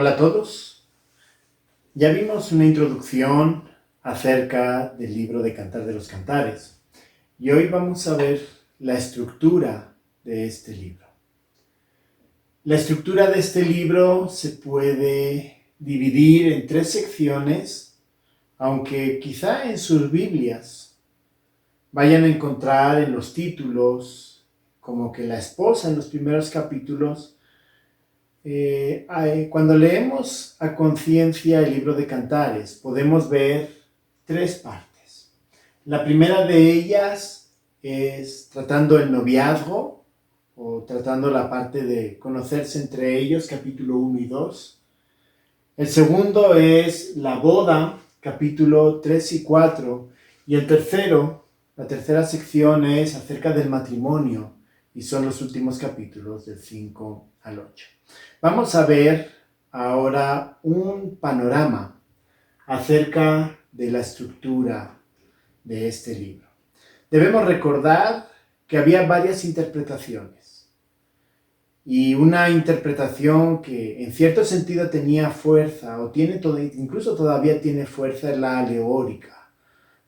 Hola a todos. Ya vimos una introducción acerca del libro de Cantar de los Cantares y hoy vamos a ver la estructura de este libro. La estructura de este libro se puede dividir en 3 secciones, aunque quizá en sus Biblias vayan a encontrar en los títulos como que la esposa en los primeros capítulos. Cuando leemos a conciencia el libro de Cantares, podemos ver 3 partes. La primera de ellas es tratando el noviazgo, o tratando la parte de conocerse entre ellos, capítulo 1 y 2. El segundo es la boda, capítulo 3 y 4. Y la tercera sección es acerca del matrimonio, y son los últimos capítulos del 5 al 8. Vamos a ver ahora un panorama acerca de la estructura de este libro. Debemos recordar que había varias interpretaciones y una interpretación que en cierto sentido tenía fuerza o incluso todavía tiene fuerza es la aleórica,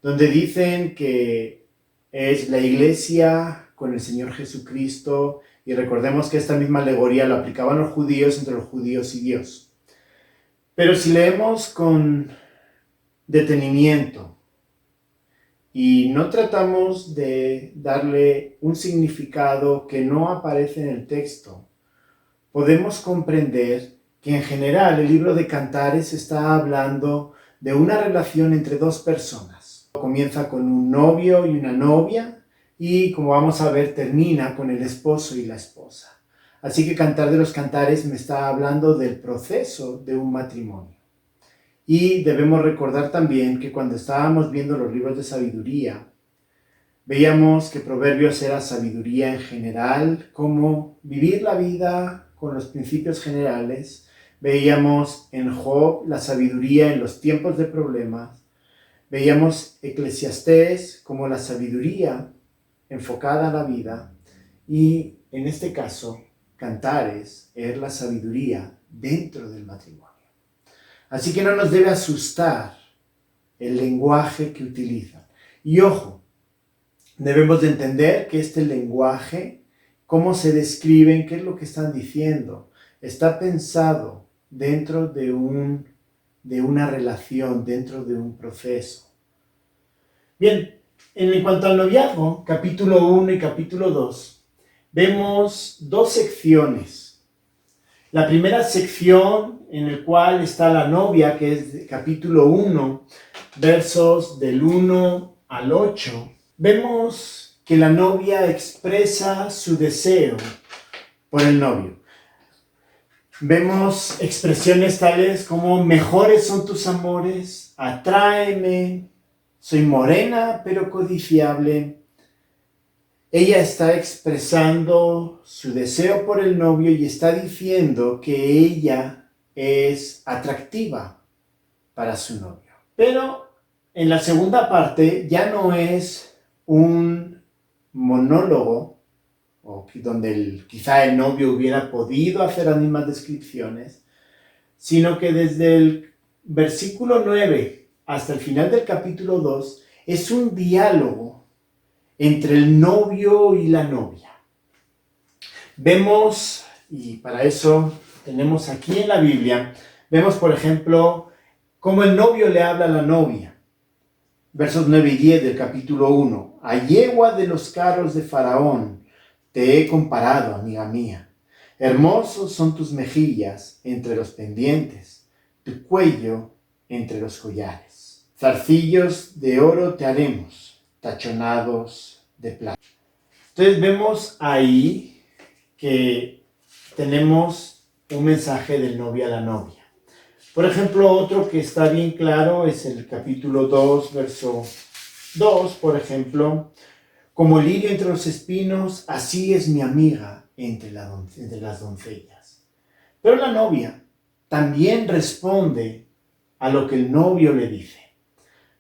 donde dicen que es la iglesia con el Señor Jesucristo. Y recordemos que esta misma alegoría lo aplicaban los judíos entre los judíos y Dios. Pero si leemos con detenimiento y no tratamos de darle un significado que no aparece en el texto, podemos comprender que en general el libro de Cantares está hablando de una relación entre 2 personas. Comienza con un novio y una novia, y como vamos a ver termina con el esposo y la esposa. Así que Cantar de los Cantares me está hablando del proceso de un matrimonio. Y debemos recordar también que cuando estábamos viendo los libros de sabiduría, veíamos que Proverbios era sabiduría en general, cómo vivir la vida con los principios generales. Veíamos en Job la sabiduría en los tiempos de problemas. Veíamos Eclesiastés como la sabiduría enfocada a la vida, y en este caso Cantares es la sabiduría dentro del matrimonio. Así que no nos debe asustar el lenguaje que utilizan. Y ojo, debemos de entender que este lenguaje, cómo se describen, qué es lo que están diciendo, está pensado dentro de una relación, dentro de un proceso. Bien, en cuanto al noviazgo, capítulo 1 y capítulo 2, vemos 2 secciones. La primera sección en la cual está la novia, que es de capítulo 1, versos del 1 al 8, vemos que la novia expresa su deseo por el novio. Vemos expresiones tales como: mejores son tus amores, atráeme, soy morena pero codiciable. Ella está expresando su deseo por el novio y está diciendo que ella es atractiva para su novio. Pero en la segunda parte ya no es un monólogo, o donde quizá el novio hubiera podido hacer las mismas descripciones, sino que desde el versículo 9 hasta el final del capítulo 2 es un diálogo entre el novio y la novia. Vemos, y para eso tenemos aquí en la Biblia, vemos por ejemplo cómo el novio le habla a la novia. Versos 9 y 10 del capítulo 1. A yegua de los carros de Faraón te he comparado, amiga mía. Hermosos son tus mejillas entre los pendientes, tu cuello entre los collares. Zarcillos de oro te haremos, tachonados de plata. Entonces vemos ahí que tenemos un mensaje del novio a la novia. Por ejemplo, otro que está bien claro es el capítulo 2, verso 2, por ejemplo. Como lirio entre los espinos, así es mi amiga entre las doncellas. Pero la novia también responde a lo que el novio le dice.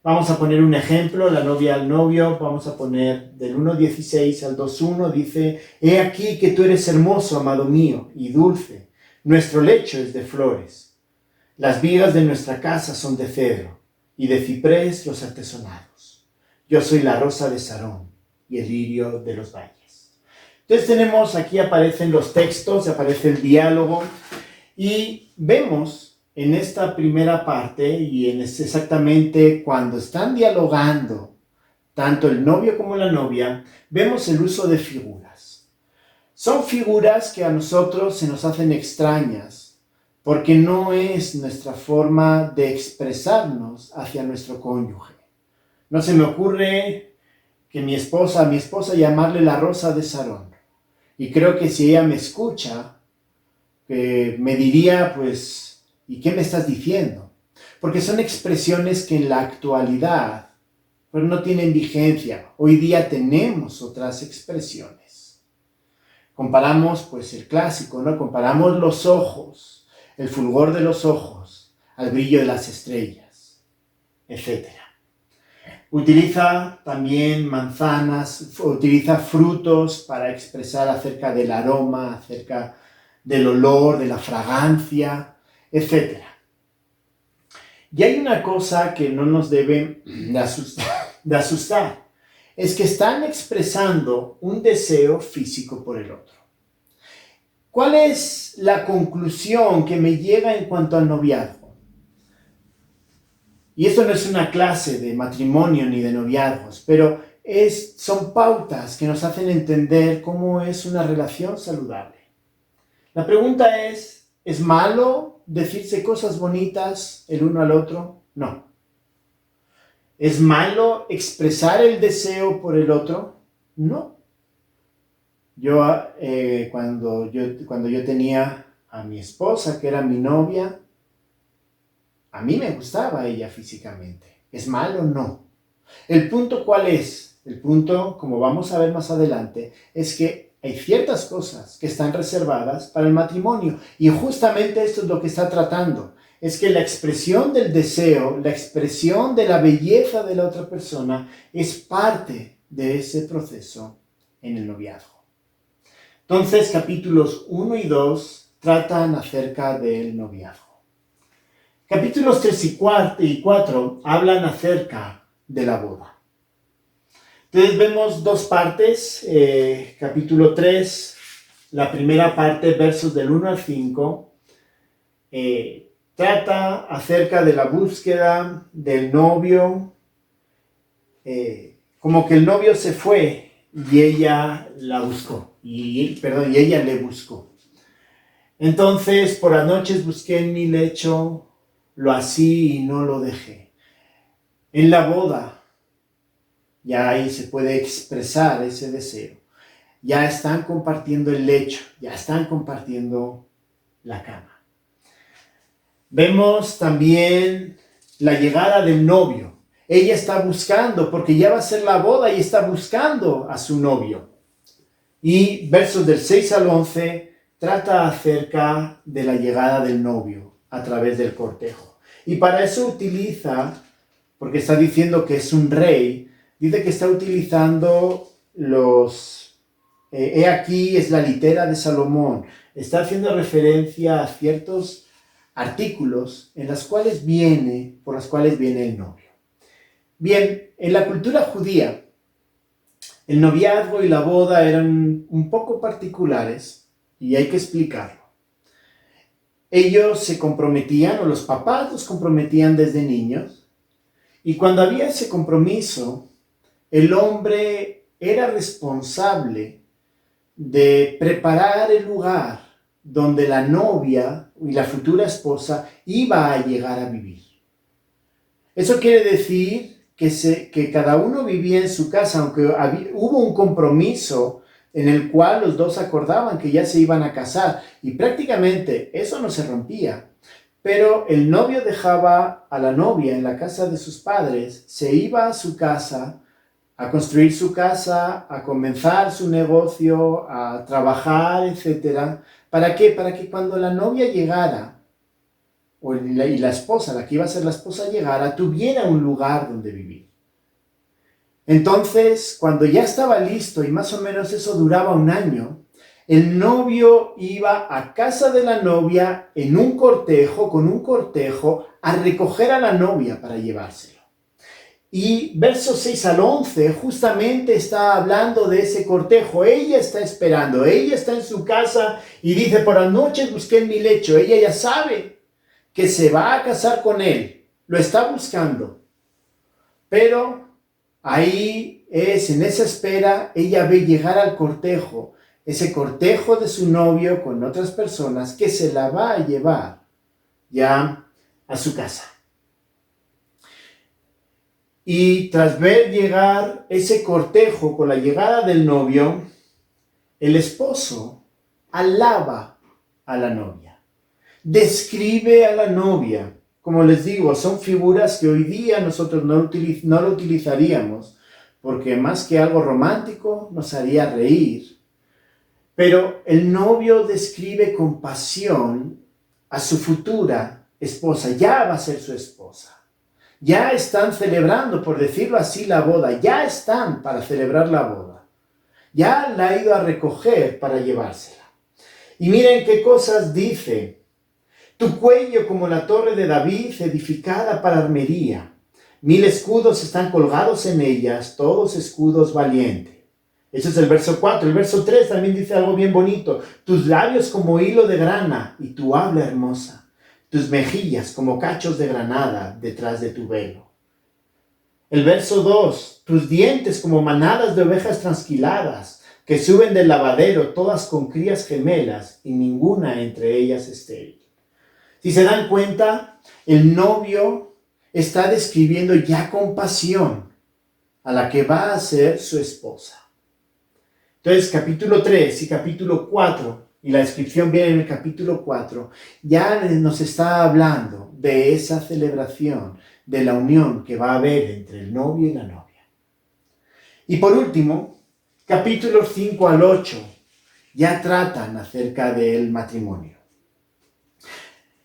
Vamos a poner un ejemplo, la novia al novio, vamos a poner del 1.16 al 2.1, dice: he aquí que tú eres hermoso, amado mío, y dulce, nuestro lecho es de flores. Las vigas de nuestra casa son de cedro, y de ciprés los artesonados. Yo soy la rosa de Sarón, y el lirio de los valles. Entonces tenemos, aquí aparecen los textos, aparece el diálogo, y vemos en esta primera parte, y es exactamente cuando están dialogando, tanto el novio como la novia, vemos el uso de figuras. Son figuras que a nosotros se nos hacen extrañas, porque no es nuestra forma de expresarnos hacia nuestro cónyuge. No se me ocurre que a mi esposa llamarle la rosa de Sarón. Y creo que si ella me escucha, me diría, pues, ¿y qué me estás diciendo? Porque son expresiones que en la actualidad pues, no tienen vigencia. Hoy día tenemos otras expresiones. Comparamos, pues, el clásico, ¿no? Comparamos los ojos, el fulgor de los ojos, al brillo de las estrellas, etc. Utiliza también manzanas, utiliza frutos para expresar acerca del aroma, acerca del olor, de la fragancia, etc. Y hay una cosa que no nos debe de asustar, es que están expresando un deseo físico por el otro. ¿Cuál es la conclusión que me llega en cuanto al noviazgo? Y esto no es una clase de matrimonio ni de noviazgos, pero son pautas que nos hacen entender cómo es una relación saludable. La pregunta ¿es malo decirse cosas bonitas el uno al otro? No. ¿Es malo expresar el deseo por el otro? No. Cuando yo tenía a mi esposa, que era mi novia, a mí me gustaba ella físicamente. ¿Es malo? No. ¿El punto cuál es? El punto, como vamos a ver más adelante, es que hay ciertas cosas que están reservadas para el matrimonio. Y justamente esto es lo que está tratando. Es que la expresión del deseo, la expresión de la belleza de la otra persona es parte de ese proceso en el noviazgo. Entonces, capítulos 1 y 2 tratan acerca del noviazgo. Capítulos 3 y 4 hablan acerca de la boda. Entonces vemos dos partes. Capítulo 3, la primera parte, versos del 1 al 5, trata acerca de la búsqueda del novio, como que el novio se fue y ella la buscó, y ella le buscó. Entonces, por las noches busqué en mi lecho, lo así y no lo dejé. En la boda, ya ahí se puede expresar ese deseo. Ya están compartiendo el lecho, ya están compartiendo la cama. Vemos también la llegada del novio. Ella está buscando, porque ya va a ser la boda y está buscando a su novio. Y versos del 6 al 11 trata acerca de la llegada del novio a través del cortejo. Y para eso utiliza, porque está diciendo que es un rey, dice que está utilizando he aquí es la litera de Salomón. Está haciendo referencia a ciertos artículos por las cuales viene el novio. Bien, en la cultura judía, el noviazgo y la boda eran un poco particulares y hay que explicarlo. Ellos se comprometían, o los papás los comprometían desde niños, y cuando había ese compromiso, el hombre era responsable de preparar el lugar donde la novia y la futura esposa iba a llegar a vivir. Eso quiere decir que cada uno vivía en su casa, aunque hubo un compromiso en el cual los dos acordaban que ya se iban a casar, y prácticamente eso no se rompía. Pero el novio dejaba a la novia en la casa de sus padres, se iba a su casa, a construir su casa, a comenzar su negocio, a trabajar, etc. ¿Para qué? Para que cuando la novia llegara, y la esposa, la que iba a ser la esposa, llegara, tuviera un lugar donde vivir. Entonces, cuando ya estaba listo, y más o menos eso duraba un año, El novio iba a casa de la novia en un cortejo, con un cortejo, a recoger a la novia para llevárselo. Y versos 6 al 11 justamente está hablando de ese cortejo. Ella está esperando, ella está en su casa y dice, por las noches busqué en mi lecho. Ella ya sabe que se va a casar con él, lo está buscando. Pero ahí en esa espera, ella ve llegar al cortejo, ese cortejo de su novio con otras personas que se la va a llevar ya a su casa. Y tras ver llegar ese cortejo con la llegada del novio, el esposo alaba a la novia, describe a la novia. Como les digo, son figuras que hoy día nosotros no lo utilizaríamos, porque más que algo romántico nos haría reír. Pero el novio describe con pasión a su futura esposa, ya va a ser su esposa. Ya están celebrando, por decirlo así, la boda. Ya están para celebrar la boda. Ya la ha ido a recoger para llevársela. Y miren qué cosas dice. Tu cuello como la torre de David, edificada para armería. 1000 escudos están colgados en ellas, todos escudos valientes. Ese es el verso 4. El verso 3 también dice algo bien bonito. Tus labios como hilo de grana y tu habla hermosa. Tus mejillas como cachos de granada detrás de tu velo. El verso 2. Tus dientes como manadas de ovejas trasquiladas que suben del lavadero, todas con crías gemelas y ninguna entre ellas estéril. Si se dan cuenta, el novio está describiendo ya con pasión a la que va a ser su esposa. Entonces, capítulo 3 y capítulo 4, y la descripción viene en el capítulo 4, ya nos está hablando de esa celebración, de la unión que va a haber entre el novio y la novia. Y por último, capítulos 5 al 8, ya tratan acerca del matrimonio.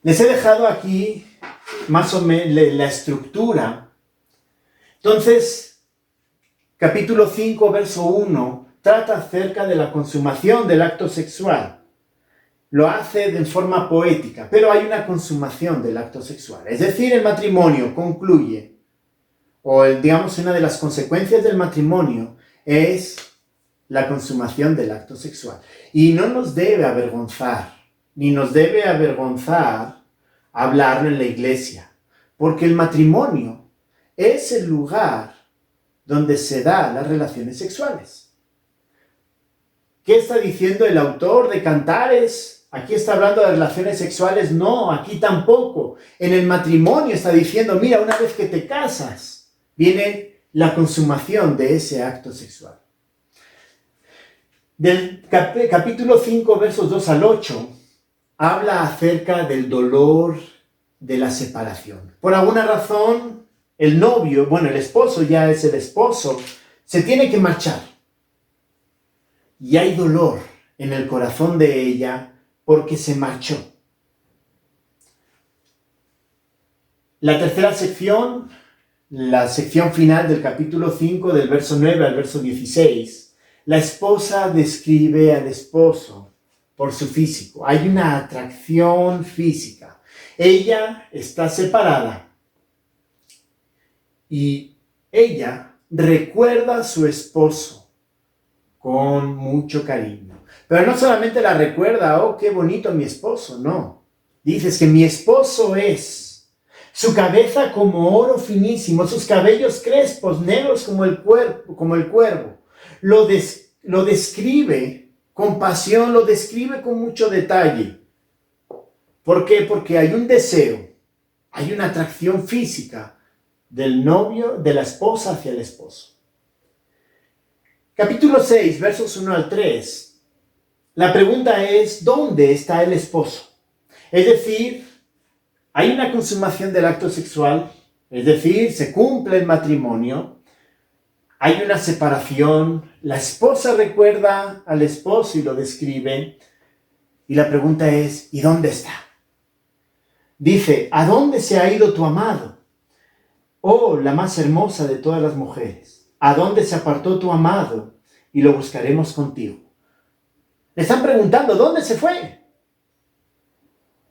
Les he dejado aquí más o menos la estructura. Entonces, capítulo 5, verso 1, trata acerca de la consumación del acto sexual. Lo hace de forma poética, pero hay una consumación del acto sexual. Es decir, el matrimonio concluye, digamos una de las consecuencias del matrimonio es la consumación del acto sexual. Y no nos debe avergonzar, ni nos debe avergonzar hablarlo en la iglesia, porque el matrimonio es el lugar donde se dan las relaciones sexuales. ¿Qué está diciendo el autor de Cantares? Aquí está hablando de relaciones sexuales. No, aquí tampoco. En el matrimonio está diciendo, mira, una vez que te casas, viene la consumación de ese acto sexual. Del capítulo 5, versos 2 al 8, habla acerca del dolor de la separación. Por alguna razón, el novio, el esposo ya es el esposo, se tiene que marchar. Y hay dolor en el corazón de ella porque se marchó. La tercera sección, la sección final del capítulo 5, del verso 9 al verso 16, la esposa describe al esposo por su físico. Hay una atracción física. Ella está separada y ella recuerda a su esposo con mucho cariño. Pero no solamente la recuerda, oh, qué bonito mi esposo, no. Dices que mi esposo es su cabeza como oro finísimo, sus cabellos crespos, negros como el cuervo. Lo describe con pasión, lo describe con mucho detalle. ¿Por qué? Porque hay un deseo, hay una atracción física del novio, de la esposa hacia el esposo. Capítulo 6, versos 1 al 3. La pregunta es, ¿dónde está el esposo? Es decir, hay una consumación del acto sexual, es decir, se cumple el matrimonio, hay una separación, la esposa recuerda al esposo y lo describe, y la pregunta es, ¿y dónde está? Dice, ¿a dónde se ha ido tu amado? Oh, la más hermosa de todas las mujeres. ¿A dónde se apartó tu amado? Y lo buscaremos contigo. Le están preguntando, ¿dónde se fue?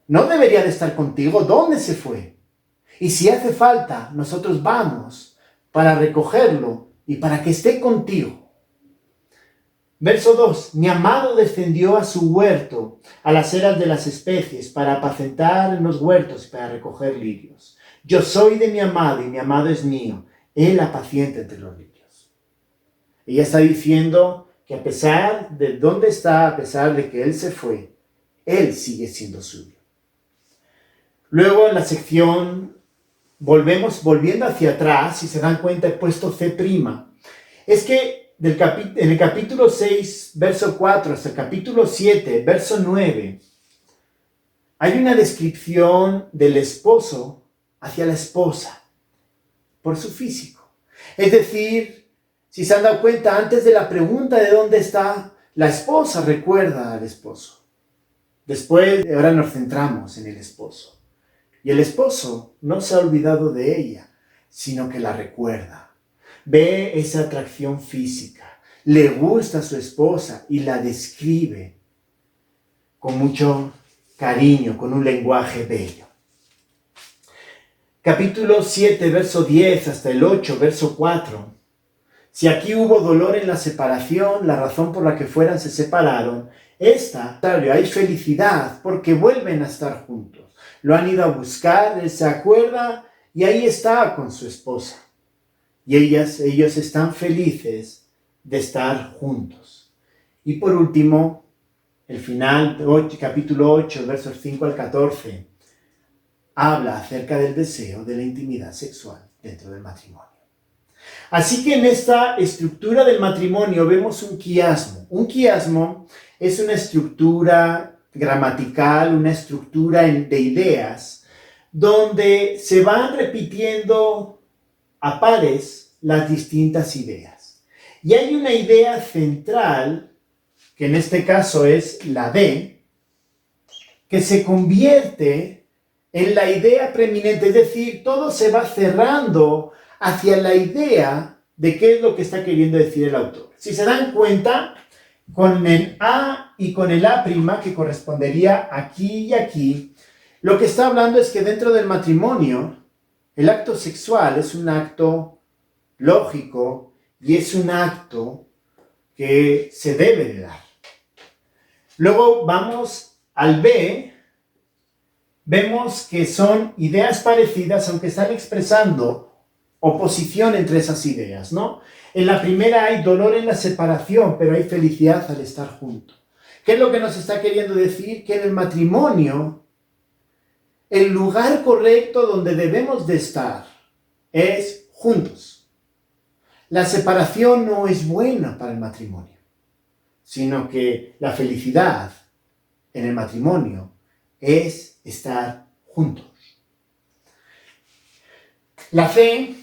No debería de estar contigo, ¿dónde se fue? Y si hace falta, nosotros vamos para recogerlo y para que esté contigo. Verso 2. Mi amado descendió a su huerto, a las eras de las especies, para apacentar en los huertos y para recoger lirios. Yo soy de mi amado y mi amado es mío. Él apacienta entre los lirios. Ella está diciendo que a pesar de dónde está, a pesar de que él se fue, él sigue siendo suyo. Luego en la sección, volviendo hacia atrás, si se dan cuenta he puesto C'. Es que en el capítulo 6, verso 4, hasta el capítulo 7, verso 9, hay una descripción del esposo hacia la esposa por su físico. Es decir, si se han dado cuenta, antes de la pregunta de dónde está, la esposa recuerda al esposo. Después, ahora nos centramos en el esposo. Y el esposo no se ha olvidado de ella, sino que la recuerda. Ve esa atracción física, le gusta a su esposa y la describe con mucho cariño, con un lenguaje bello. Capítulo 7, verso 10 hasta el 8, verso 4. Si aquí hubo dolor en la separación, la razón por la que fueran se separaron, hay felicidad porque vuelven a estar juntos. Lo han ido a buscar, él se acuerda y ahí está con su esposa. Y ellos están felices de estar juntos. Y por último, el final, capítulo 8, versos 5 al 14, habla acerca del deseo de la intimidad sexual dentro del matrimonio. Así que en esta estructura del matrimonio vemos un quiasmo. Un quiasmo es una estructura gramatical, una estructura de ideas, donde se van repitiendo a pares las distintas ideas. Y hay una idea central, que en este caso es la D, que se convierte en la idea preeminente, es decir, todo se va cerrando hacia la idea de qué es lo que está queriendo decir el autor. Si se dan cuenta, con el A y con el A', que correspondería aquí y aquí, lo que está hablando es que dentro del matrimonio, el acto sexual es un acto lógico y es un acto que se debe de dar. Luego vamos al B, vemos que son ideas parecidas, aunque están expresando oposición entre esas ideas, ¿no? En la primera hay dolor en la separación, pero hay felicidad al estar juntos. ¿Qué es lo que nos está queriendo decir? Que en el matrimonio, el lugar correcto donde debemos de estar es juntos. La separación no es buena para el matrimonio, sino que la felicidad en el matrimonio es estar juntos. La fe,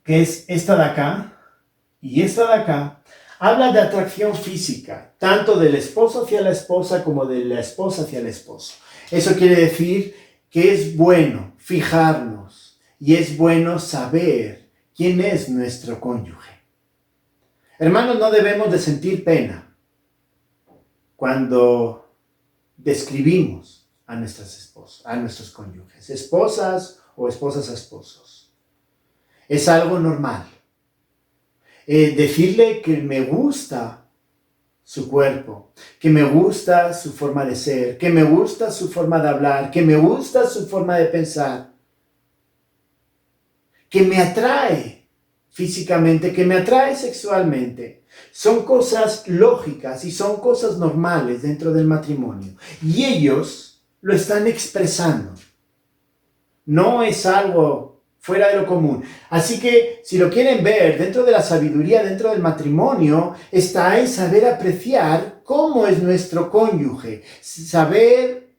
que es esta de acá y esta de acá, habla de atracción física, tanto del esposo hacia la esposa como de la esposa hacia el esposo. Eso quiere decir que es bueno fijarnos y es bueno saber quién es nuestro cónyuge. Hermanos, no debemos de sentir pena cuando describimos a nuestras esposas, a nuestros cónyuges, esposas o esposas a esposos. Es algo normal. Decirle que me gusta su cuerpo, que me gusta su forma de ser, que me gusta su forma de hablar, que me gusta su forma de pensar, que me atrae físicamente, que me atrae sexualmente. Son cosas lógicas y son cosas normales dentro del matrimonio. Y ellos lo están expresando. No es algo fuera de lo común. Así que, si lo quieren ver, dentro de la sabiduría, dentro del matrimonio, está en saber apreciar cómo es nuestro cónyuge. Saber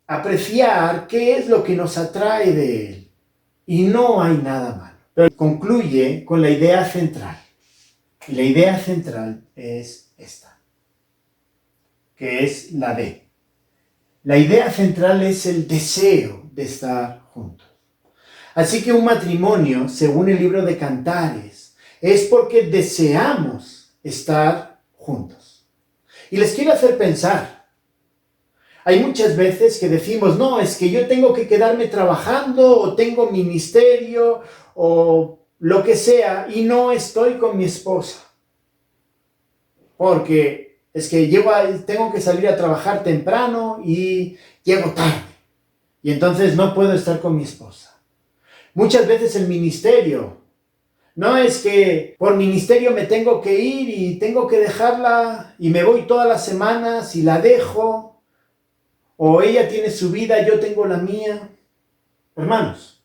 apreciar qué es lo que nos atrae de él. Y no hay nada malo. Pero concluye con la idea central. Y la idea central es esta, que es la D. La idea central es el deseo de estar juntos. Así que un matrimonio, según el libro de Cantares, es porque deseamos estar juntos. Y les quiero hacer pensar. Hay muchas veces que decimos, no, es que yo tengo que quedarme trabajando o tengo ministerio o lo que sea y no estoy con mi esposa. Porque es que tengo que salir a trabajar temprano y llego tarde. Y entonces no puedo estar con mi esposa. Muchas veces el ministerio, no es que por ministerio me tengo que ir y tengo que dejarla y me voy todas las semanas y la dejo. O ella tiene su vida, yo tengo la mía. Hermanos,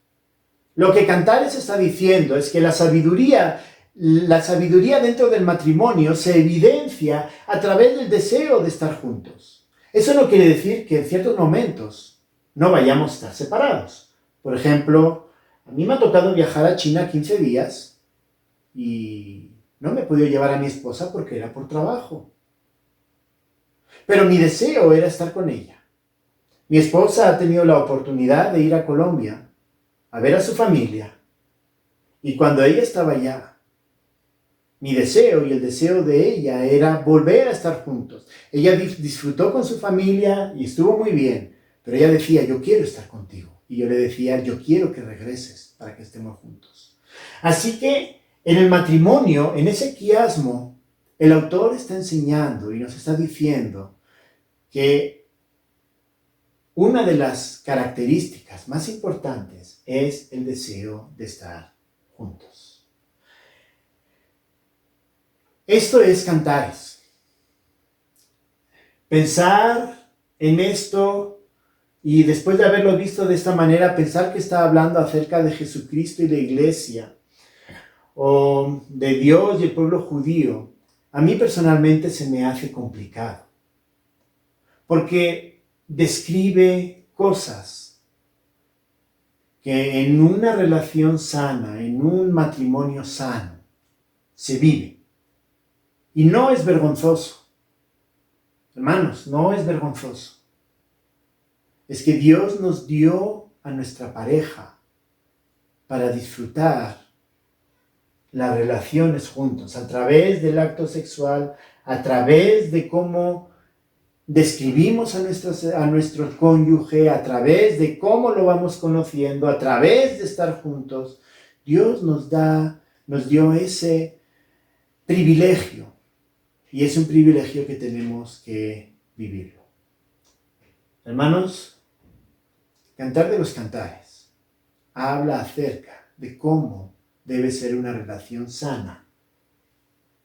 lo que Cantares está diciendo es que la sabiduría dentro del matrimonio se evidencia a través del deseo de estar juntos. Eso no quiere decir que en ciertos momentos no vayamos a estar separados. Por ejemplo, a mí me ha tocado viajar a China 15 días y no me he podido llevar a mi esposa porque era por trabajo. Pero mi deseo era estar con ella. Mi esposa ha tenido la oportunidad de ir a Colombia a ver a su familia. Y cuando ella estaba allá, mi deseo y el deseo de ella era volver a estar juntos. Ella disfrutó con su familia y estuvo muy bien. Pero ella decía, yo quiero estar contigo. Y yo le decía, yo quiero que regreses para que estemos juntos. Así que en el matrimonio, en ese quiasmo, el autor está enseñando y nos está diciendo que una de las características más importantes es el deseo de estar juntos. Esto es Cantares. Pensar en esto y después de haberlo visto de esta manera, pensar que está hablando acerca de Jesucristo y la iglesia o de Dios y el pueblo judío, a mí personalmente se me hace complicado. Porque describe cosas que en una relación sana, en un matrimonio sano, se vive. Y no es vergonzoso. Hermanos, no es vergonzoso. Es que Dios nos dio a nuestra pareja para disfrutar las relaciones juntos, a través del acto sexual, a través de cómo describimos a nuestro cónyuge, a través de cómo lo vamos conociendo, a través de estar juntos. Dios nos dio ese privilegio y es un privilegio que tenemos que vivirlo. Hermanos, Cantar de los Cantares habla acerca de cómo debe ser una relación sana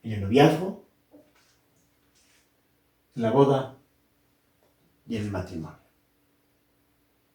en el noviazgo, en la boda y en el matrimonio.